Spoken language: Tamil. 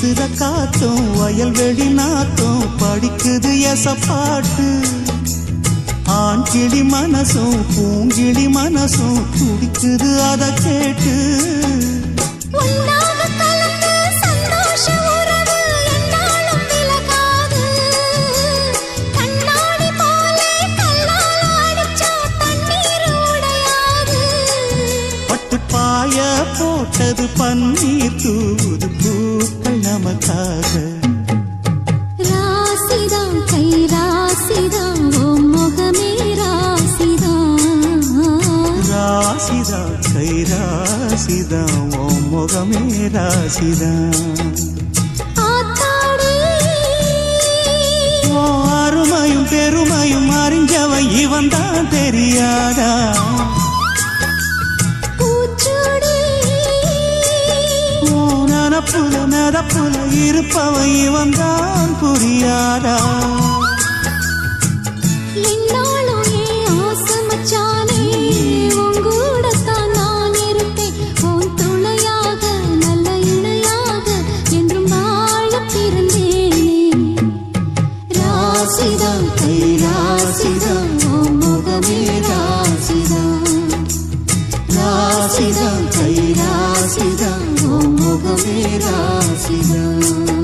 வீசுற காத்தும் வயல்வெளி நாத்தும் படிக்குது எசப்பாட்டு. ஆண் கிளி மனசும் பூங்கிளி மனசும் துடிக்குது அத கேட்டு. பாய போட்டது பன்னீர் தூது பூக்கள் நமக்காக. ராசிதான் கை ராசிதான் ஓ முகமே ராசிதான். ராசிதான் கை ராசிதான் ஓ முகமே ராசிதான். ஓ அருமையும் பெருமையும் அறிஞ்சவன் இவன் தான் தெரியாதா. புல நடப்புல இருப்பவன் இவன் தான் புரியாதா. என்னாலும் ஏன் ஆசை மச்சானே உங்கூடத்தான் நான் இருப்பேன். உன் துணையாக நல்ல இணையாக என்றும் வாழ பிறந்தேனே. ராசிதான் கை ராசிதான் ஓ முகமே ராசிதான். ராசிதான் கை ராசிதான் ஓ முகமே ராசிதான்.